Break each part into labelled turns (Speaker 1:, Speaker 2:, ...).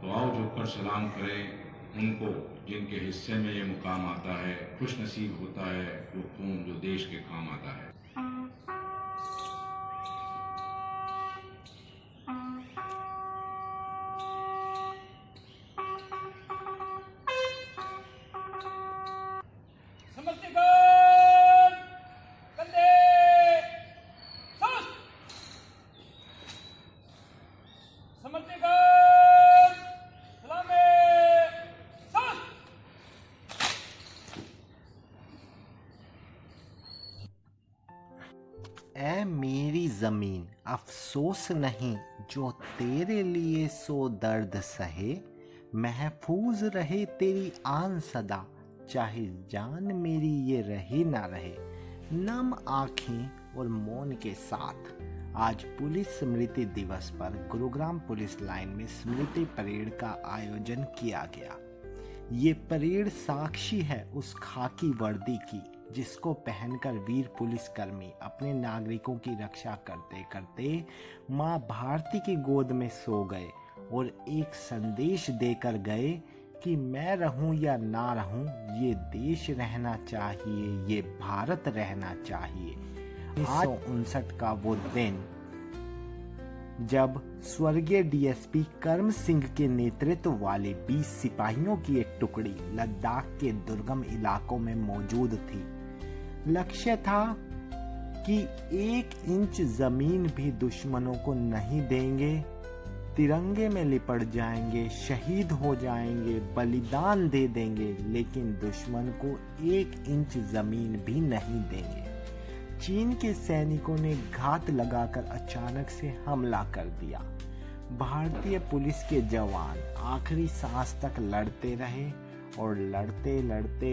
Speaker 1: तो आओ झुककर सलाम करें उनको जिनके हिस्से में ये मुकाम आता है। खुश नसीब होता है वो खून जो देश के काम आता है।
Speaker 2: समर्थिगण कंधे सुस्त समर्थिगण सलामे सुस्त।
Speaker 3: ऐ मेरी जमीन अफसोस नहीं जो तेरे लिए सो दर्द सहे, महफूज रहे तेरी आन सदा चाहे जान मेरी ये रहे ना रहे। नम आँखें और मौन के साथ आज पुलिस स्मृति दिवस पर गुरुग्राम पुलिस लाइन में स्मृति परेड का आयोजन किया गया। ये परेड साक्षी है उस खाकी वर्दी की जिसको पहनकर वीर पुलिसकर्मी अपने नागरिकों की रक्षा करते करते माँ भारती की गोद में सो गए और एक संदेश देकर गए कि मैं रहूं या ना रहूं, ये देश रहना चाहिए, ये भारत रहना चाहिए। 1959 का वो दिन जब स्वर्गीय डीएसपी कर्म सिंह के नेतृत्व वाले 20 सिपाहियों की एक टुकड़ी लद्दाख के दुर्गम इलाकों में मौजूद थी। लक्ष्य था कि 1 इंच जमीन भी दुश्मनों को नहीं देंगे, तिरंगे में लिपट जाएंगे, शहीद हो जाएंगे, बलिदान दे देंगे, लेकिन दुश्मन को 1 इंच जमीन भी नहीं देंगे। चीन के सैनिकों ने घात लगाकर अचानक से हमला कर दिया। भारतीय पुलिस के जवान आखिरी सांस तक लड़ते रहे और लड़ते लड़ते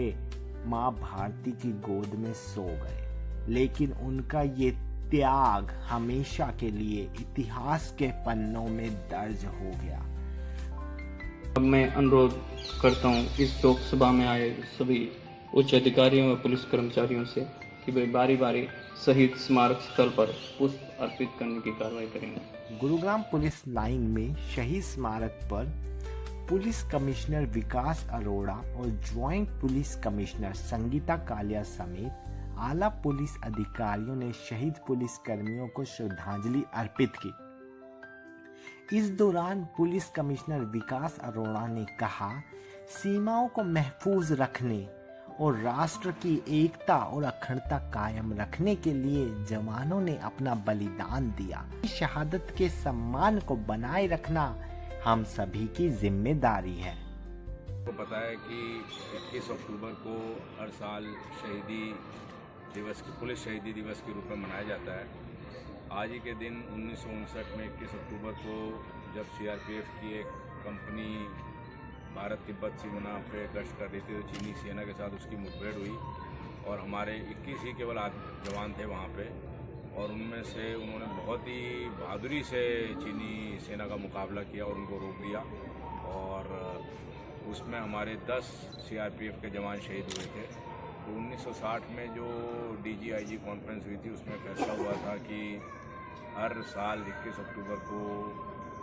Speaker 3: माँ भारती की गोद में सो गए। लेकिन उनका ये त्याग हमेशा के लिए इतिहास के पन्नों में दर्ज हो गया।
Speaker 4: अब मैं अनुरोध करता हूँ इस लोकसभा में आए सभी उच्च अधिकारियों व पुलिस कर्मचारियों से कि वे बारी बारी शहीद स्मारक स्थल पर पुष्प अर्पित करने की कार्रवाई करेंगे।
Speaker 3: गुरुग्राम पुलिस लाइन में शहीद स्मारक पर पुलिस कमिश्नर विकास अरोड़ा और joint police commissioner Sangeeta Kalia समेत आला पुलिस अधिकारियों ने शहीद पुलिस कर्मियों को श्रद्धांजलि अर्पित की। इस दौरान पुलिस कमिश्नर विकास अरोड़ा ने कहा, सीमाओं को महफूज रखने और राष्ट्र की एकता और अखंडता कायम रखने के लिए जवानों ने अपना बलिदान दिया। शहादत के सम्मान को बनाए रखना हम सभी की जिम्मेदारी है।
Speaker 5: आपको पता है कि 21 अक्टूबर को हर साल शहीदी दिवस पुलिस शहीदी दिवस के रूप में मनाया जाता है। आज ही के दिन 1959 में 21 अक्टूबर को जब सीआरपीएफ की एक कंपनी भारत तिब्बत सीमा पे गश्त कर रही थी तो चीनी सेना के साथ उसकी मुठभेड़ हुई और हमारे 21 ही केवल जवान थे वहाँ पे और उनमें से उन्होंने बहुत ही बहादुरी से चीनी सेना का मुकाबला किया और उनको रोक दिया और उसमें हमारे 10 सीआरपीएफ के जवान शहीद हुए थे। तो 1960 में जो डीजीआईजी कॉन्फ्रेंस हुई थी उसमें फैसला हुआ था कि हर साल 21 अक्टूबर को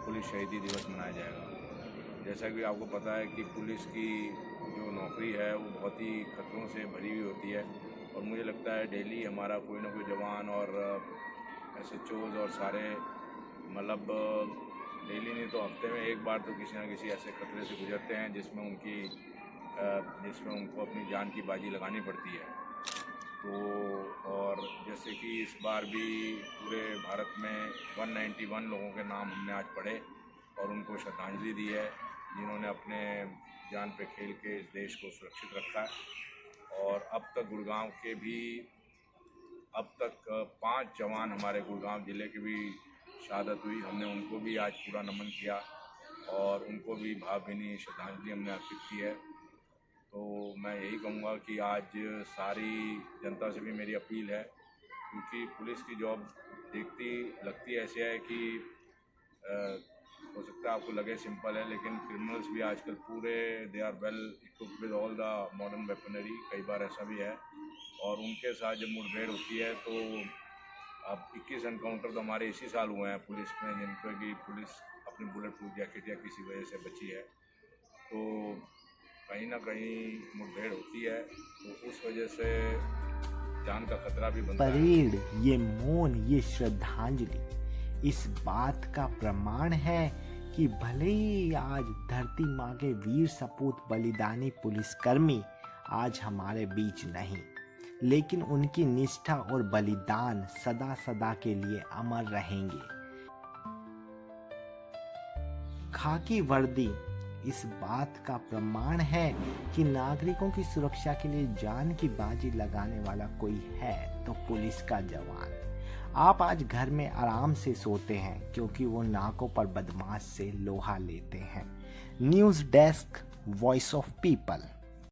Speaker 5: पुलिस शहीदी दिवस मनाया जाएगा। जैसा कि आपको पता है कि पुलिस की जो नौकरी है वो बहुत ही खतरों से भरी हुई होती है और मुझे लगता है डेली हमारा कोई ना कोई जवान और एसएचओज और सारे मतलब डेली नहीं तो हफ्ते में एक बार तो किसी न किसी ऐसे खतरे से गुजरते हैं जिसमें उनको अपनी जान की बाजी लगानी पड़ती है। तो और जैसे कि इस बार भी पूरे भारत में 191 लोगों के नाम हमने आज पढ़े और उनको श्रद्धांजलि दी है जिन्होंने अपने जान पे खेल के इस देश को सुरक्षित रखा है। और अब तक गुड़गांव के भी 5 जवान हमारे गुड़गांव ज़िले के भी शहादत हुई। हमने उनको भी आज पूरा नमन किया और उनको भी भावभीनी श्रद्धांजलि हमने अर्पित की है। तो मैं यही कहूँगा कि आज सारी जनता से भी मेरी अपील है क्योंकि पुलिस की जॉब लगती ऐसे है कि हो सकता है आपको लगे सिंपल है लेकिन क्रिमिनल्स भी आजकल पूरे they are well equipped with all the modern weaponry. कई बार ऐसा भी है और उनके साथ जब मुठभेड़ होती है तो अब 21 एनकाउंटर तो हमारे इसी साल हुए हैं पुलिस में जिनको कि पुलिस अपनी बुलेट प्रूफ जैकेट या किसी वजह से बची है। तो कहीं ना कहीं मुठभेड़ होती है तो उस वजह से जान का खतरा भी बनता है।
Speaker 3: परेड, ये मौन, ये श्रद्धांजलि इस बात का प्रमाण है कि भले ही आज धरती माँ के वीर सपूत बलिदानी पुलिसकर्मी आज हमारे बीच नहीं, लेकिन उनकी निष्ठा और बलिदान सदा सदा के लिए अमर रहेंगे। खाकी वर्दी इस बात का प्रमाण है कि नागरिकों की सुरक्षा के लिए जान की बाजी लगाने वाला कोई है तो पुलिस का जवान। आप आज घर में आराम से सोते हैं क्योंकि वो नाकों पर बदमाश से लोहा लेते हैं। News desk, voice of people.